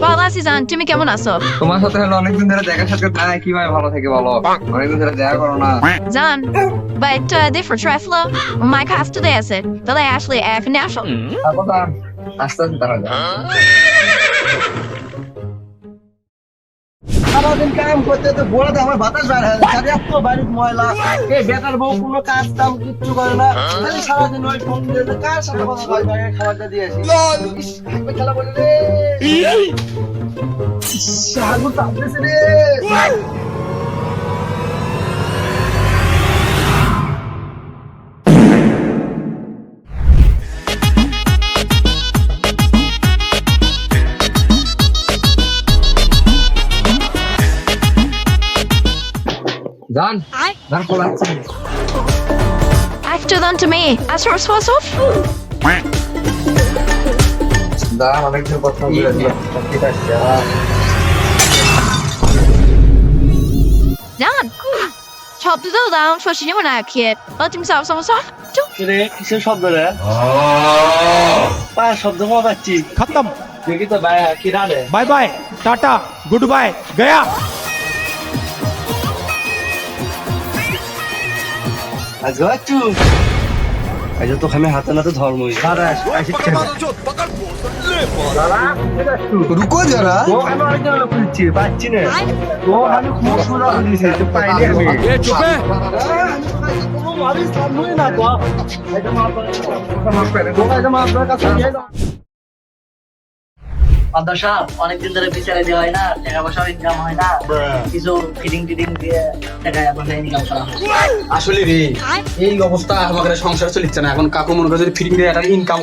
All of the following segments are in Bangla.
ভালো আছি জান, তুমি কেমন আছো? তোমার সাথে হলো অনেকদিন ধরে দেখা সাক্ষাৎ নাই, কিভাবে ভালো থেকে বলো? অনেকদিন ধরে দেখা করো না। জান, but different traveler. My class today is it. The actually financial. থাকো তা, আস্তে আস্তে তাহলে। সারাদিন কাম করতে তো গোড়াতে আমার বাতাস বার হয় না। এত বাড়ির ময়লা, এই বেটার বউ কোনো কাজ কাম কিচ্ছু করে না, খালি সারাদিন ওই ফোন দিয়ে কার সাথে কথা কয় ভাই খাবারটা দিয়েছি। ইস, হাতে খেলা বলে রে সাগর তাপতেছে রে। জান, জান কোলাচ্ছে। After done to me. As for sports off. জান অনেকদিন কথা বলে ঠিক আছে। জান, শব্দ দাও দাও, শশী যেমন আঁকিয়ে। But তুমি সাব সমস্যা। রে কিসের শব্দ রে? পায়ের শব্দ মনে পাচ্ছি। खत्म। দেখি তো ভাই কি রানে। Bye bye, tata, good bye, गया। আজ গাচ্ছু আজ তো খামে হাতে নাতে ধর্মই সারা আসছে। রুকো জরা। ও আমি অনেকজন লোক খুঁজছি পাচ্ছি না। ও আমি খুব সুন্দর দিয়েছি তো পাইনি আমি। ये चुप है। কোনো মারিস সামনে না তো এটা মাপ কাছে নিয়ে যাও। মাদ্রাস সাহেব অনেকদিন ধরে বিচারে দেওয়া হয় না, টাকা পয়সা ইনকাম হয় না, কিছু ফিডিং টিডিং দিয়ে টাকা পয়সা ইনকাম করা হয়। আসলে রে এই অবস্থা আমাদের সংসার চলিচ্ছে না। এখন কাকু মনে করে যদি ফিরিং দিয়ে একটা ইনকাম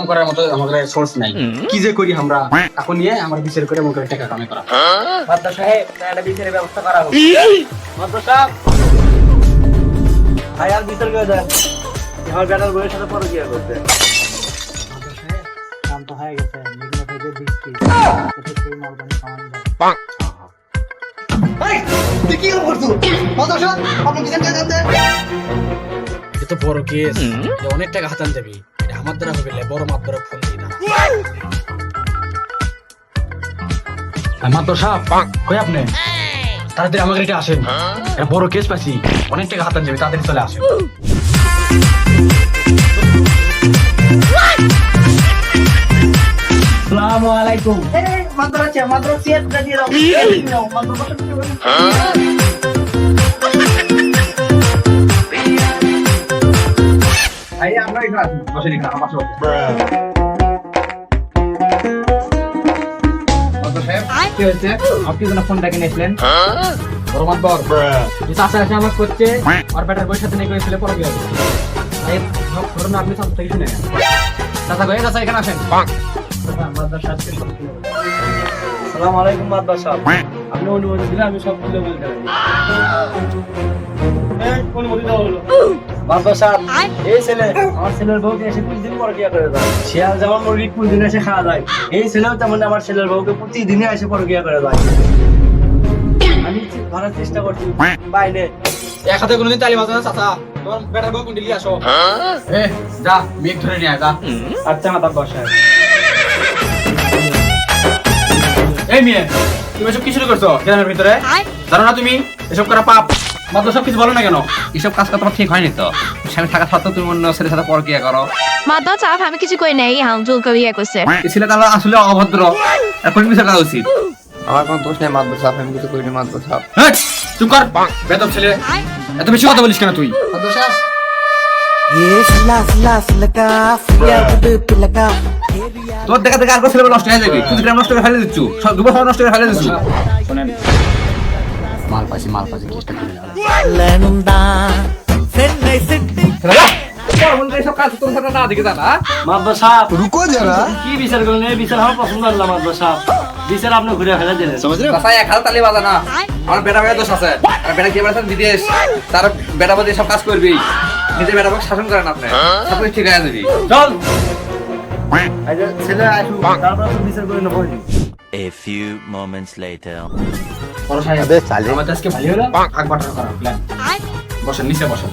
করার মতো আমাদের সোর্স নাই। কি যে করি আমরা কাকু নিয়ে আমরা বিচার করে মনে করে টাকা কামাই করা। মাদ্রাস সাহেব একটা বিচারের ব্যবস্থা করা হোক। মাদ্রাস সাহেব ভাই আর বিচার করে দেন আমার বেটার বউয়ের সাথে পরকিয়া করতে। মাদ্রাস সাহেব কাম তো হয়ে গেছে, মেঘনা থেকে বৃষ্টি সেই মালবানি খাওয়ানো যায়। এই তুই কি করছো মাদ্রাসা আপনি বিচার করে দেন। এটা তো বড় কেস, অনেক টাকা হাতান যাবি। এটা আমার দ্বারা হবে না, বড় মাপ ধরে ফোন দিই না। মাত্র সাপ কই আপনি তাড়াতাড়ি আমাকে এটা আসেন, এটা বড় কেস পাইছি, অনেক টাকা হাতান যাবি, তাড়াতাড়ি চলে আসেন। আসসালামু আলাইকুম। মাদ্রাসা দিয়ে দাও। ভাই আমরা এখানে আছি, বসেন এখানে আমার সাথে। কি হয়েছে? আপনি যেন ফোন ডেকে নিয়েছিলেন বড় মাতবর যে চাষা এসে আমার করছে আর বেটার বইয়ের সাথে নিয়ে গেছিলে পরে কি হবে? এই সব ঘটনা আপনি সব থেকে শুনে নেন। চাচা গো, এই চাচা এখানে আসেন। আসসালামু আলাইকুম মাদ্রাসা সাহেব, আপনি অনুমতি দিলে আমি সব খুলে বলতে পারি। অনুমতি দেওয়া হলো। মাদ্রাসা সাহেব, এই ছেলে আমার ছেলের বউকে এসে প্রতিদিন পরকিয়া করে যায়। শিয়াল যেমন মুরগি প্রতিদিন এসে খাওয়া যায়, এই ছেলেও তেমন আমার ছেলের বউকে প্রতিদিনই এসে পরকিয়া করে যায়। আমি ধরার চেষ্টা করছি বাইরে। এক হাতে কোনোদিন তালি বাজে না চাচা, তোমার বেটার বউ কুন্ডলি আসো। এ যা মেঘ ধরে নিয়ে আয় যা। আচ্ছা মাদ্রাসা সাহেব। এই মেয়ে তুমি এসব কি শুরু করছো গ্রামের ভিতরে? জানো না তুমি এসব করা পাপ? মাত্র সব কিছু বলো না কেন? এসব কাজ করা তোমার ঠিক হয়নি তো। স্বামী থাকা সত্ত্বেও তুমি অন্য ছেলের সাথে পরকিয়া করো। মাদ্রাসা সাহেব আমি কিছু কই নাই, হামজুল করিয়া কইছে। এই ছেলেটা আসলে অভদ্র, এখন বিচার করা উচিত। আমার কোনো দোষ নেই মাদ্রাসা, আমি কিছু করিনি মাদ্রাসা। হেট, চুপ কর বেদব ছেলে, এত বেশি কথা বলিস কেন তুই? মাদ্রাসা তোর দেখা দেখা আর ছেলে নষ্ট হয়ে যাবে, তুই গ্রাম নষ্ট করে ফেলে দিচ্ছ, সব দুবার নষ্ট করে ফেলে দিচ্ছ। শোনেন মাল পাইছি কেসটা করে মাদ্রাসা সাহেব, রুকো যারা। কি বিচার করলেন? এই বিচার আমার পছন্দ হলো মাদ্রাসা সাহেব। বিচার আপনি ঘুরে ফেলে দিলেন। এক হাতে তালি বাজা না, আমার বেটা ভাইয়ের দোষ আছে। আর বেটা কি বেড়াচ্ছেন বিদেশ, তার বেটা বাদে সব কাজ করবি, নিজের বেটা ভাই শাসন করেন আপনি, সব কিছু ঠিক আছে দিবি। চল আচ্ছা ছেলে আসুক, তারপর তো বিচার করে নেবো। A few moments later. বড় সাহেব আমাদের আজকে ভালো হলো আগ বাটন করা প্ল্যান। বসেন নিচে বসেন।